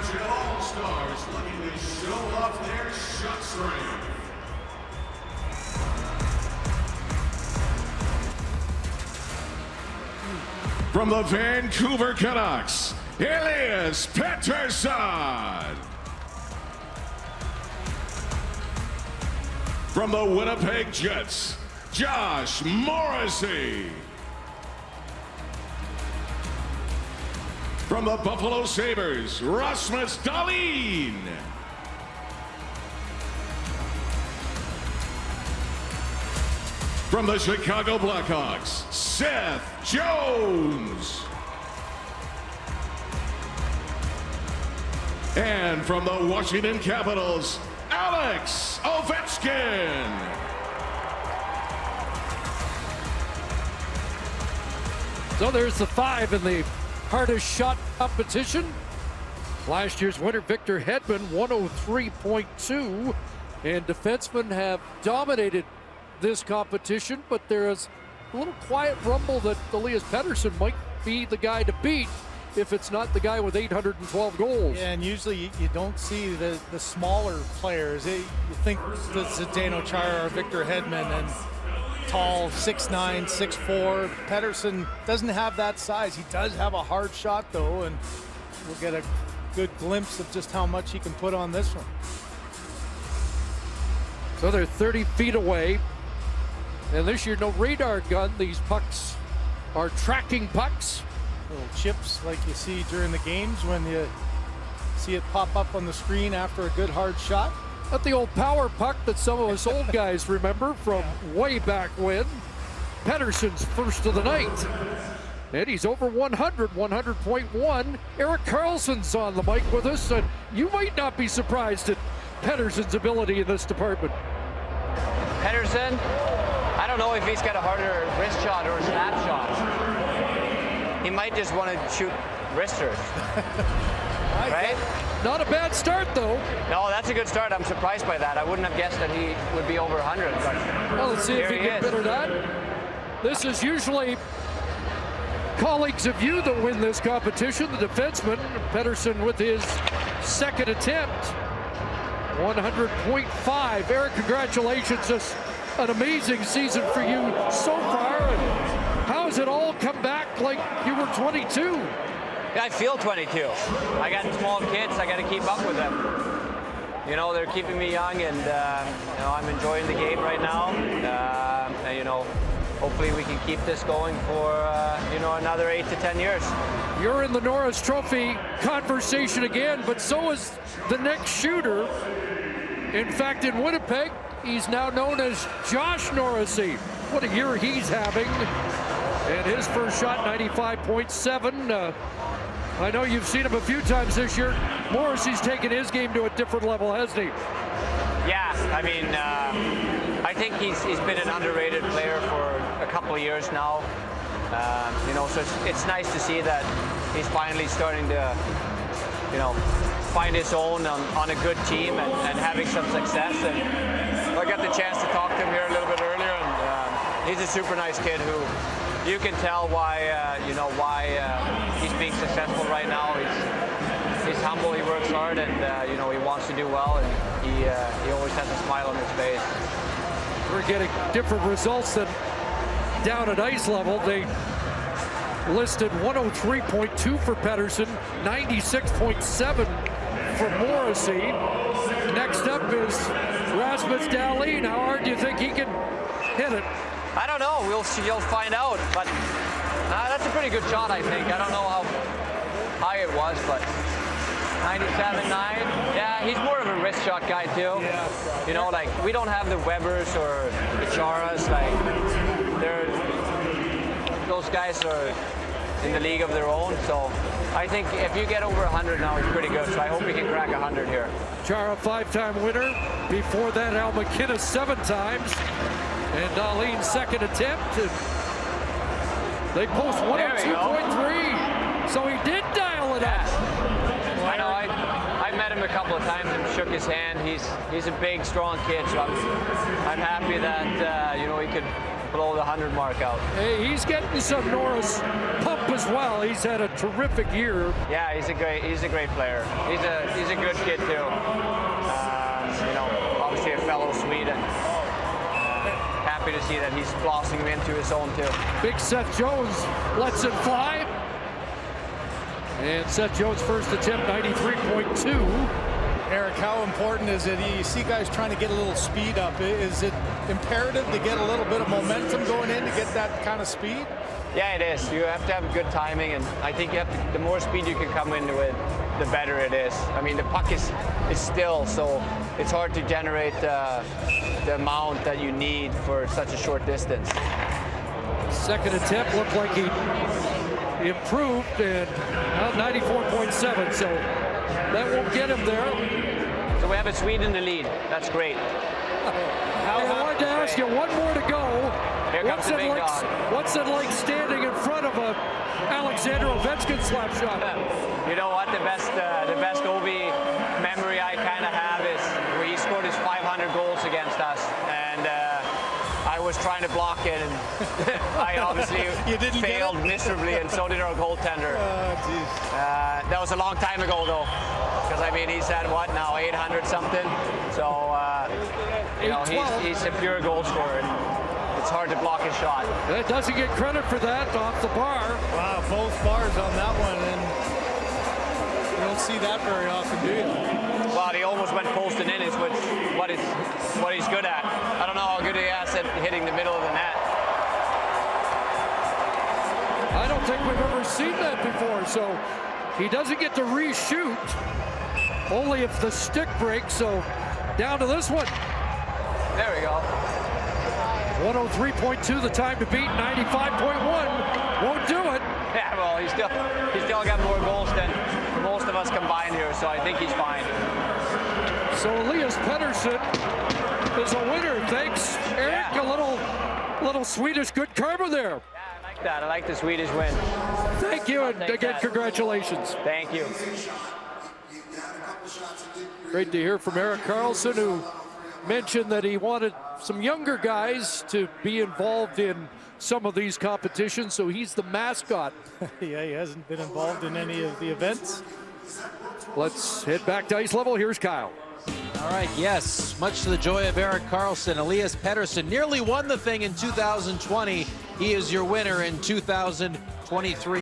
bunch of all-stars looking to show off their shot strength. From the Vancouver Canucks, Elias Pettersson. From the Winnipeg Jets, Josh Morrissey. From the Buffalo Sabres, Rasmus Dahlin. From the Chicago Blackhawks, Seth Jones. And from the Washington Capitals, Alex Ovechkin. So there's the 5 in the hardest shot competition. Last year's winner, Victor Hedman, 103.2. And defensemen have dominated this competition, but there is a little quiet rumble that Elias Pettersson might be the guy to beat if it's not the guy with 812 goals. Yeah, and usually you don't see the smaller players. You think the Zdeno Chara or Victor Hedman, and tall, 6'9", 6'4". Pettersson doesn't have that size. He does have a hard shot, though, and we'll get a good glimpse of just how much he can put on this one. So they're 30 feet away. And this year, no radar gun. These pucks are tracking pucks. Little chips like you see during the games when you see it pop up on the screen after a good hard shot. At the old power puck that some of us old guys remember from way back when. Pettersson's first of the night. And he's over 100, 100.1. Erik Karlsson's on the mic with us, and you might not be surprised at Pettersson's ability in this department. Pettersson, I don't know if he's got a harder wrist shot or a snap shot. He might just want to shoot wristers. Right? Not a bad start, though. No, that's a good start. I'm surprised by that. I wouldn't have guessed that he would be over 100. But well, let's see if he can better that. This is usually colleagues of you that win this competition. The defenseman, Pettersson, with his second attempt, 100.5. Erik, congratulations. Just an amazing season for you so far. And how has it all come back like you were 22? I feel 22. I got small kids. I got to keep up with them. You know, they're keeping me young, and you know, I'm enjoying the game right now. And, you know, hopefully we can keep this going for you know, another 8 to 10 years. You're in the Norris Trophy conversation again, but so is the next shooter. In fact, in Winnipeg, he's now known as Josh Morrissey. What a year he's having. And his first shot, 95.7. I know you've seen him a few times this year. Morrissey's taken his game to a different level, hasn't he? Yeah, I mean, I think he's been an underrated player for a couple of years now. You know, so it's nice to see that he's finally starting to, you know, find his own on a good team and having some success. And I got the chance to talk to him here a little bit earlier, and he's a super nice kid who you can tell why, you know, why he's being successful right now. He's humble, he works hard, and you know, he wants to do well, and he always has a smile on his face. We're getting different results than down at ice level. They listed 103.2 for Pettersson, 96.7 for Morrissey. Next up is Rasmus Dahlin. How hard do you think he can hit it? I don't know. You'll find out. But that's a pretty good shot, I think. I don't know how high it was, but 97.9. Yeah, he's more of a wrist shot guy too. Yeah. You know, like we don't have the Webbers or the Charas. Like those guys are in the league of their own. So I think if you get over 100 now, it's pretty good. So I hope we can crack 100 here. Chara, 5-time winner. Before that, Al McKinnon 7 times. And Dahlin's second attempt. And they post 102.3. So he did dial it up. I know. I met him a couple of times and shook his hand. He's a big, strong kid. So I'm happy that you know, he could blow the 100 mark out. Hey, he's getting some Norris pump as well. He's had a terrific year. Yeah, he's a great player. He's a good kid too. You know, obviously a fellow Swede. Happy to see that he's blossoming into his own too. Big Seth Jones lets it fly. And Seth Jones' first attempt, 93.2. Eric, how important is it? You see guys trying to get a little speed up. Is it imperative to get a little bit of momentum going in to get that kind of speed? Yeah, it is. You have to have good timing, and I think the more speed you can come into it, the better it is. I mean, the puck is still, so it's hard to generate the amount that you need for such a short distance. Second attempt looked like he improved, and 94.7, so that won't get him there. So we have a Swede in the lead. That's great. I wanted to ask you, one more to go. Here comes the big dog. What's it like standing in front of a Alexander Ovechkin slap shot? You know what? The best OB memory I kind of have is where he scored his 500 goals against us, and I was trying to block it, and I obviously failed miserably, and so did our goaltender. That was a long time ago, though, because I mean he's at what now, 800 something. So you know, he's a pure goal scorer. It's hard to block his shot. It doesn't get credit for that off the bar. Wow, both bars on that one, and you don't see that very often, do you? Well, he almost went posting in, is what he's good at. I don't know how good he is at hitting the middle of the net. I don't think we've ever seen that before, so he doesn't get to reshoot, only if the stick breaks, so down to this one. There we go. 103.2 the time to beat, 95.1 won't do it. Yeah, well, he's still got more goals than most of us combined here, so I think he's fine. So Elias Pettersson is a winner. Thanks, Eric. Yeah. A little Swedish good karma there. Yeah, I like that. I like the Swedish win. Thank you, and again, congratulations. Thank you. Great to hear from Erik Karlsson, who mentioned that he wanted some younger guys to be involved in some of these competitions, so he's the mascot. Yeah, he hasn't been involved in any of the events. Let's head back to ice level. Here's Kyle. All right, yes, much to the joy of Erik Karlsson, Elias Pettersson nearly won the thing in 2020. He is your winner in 2023.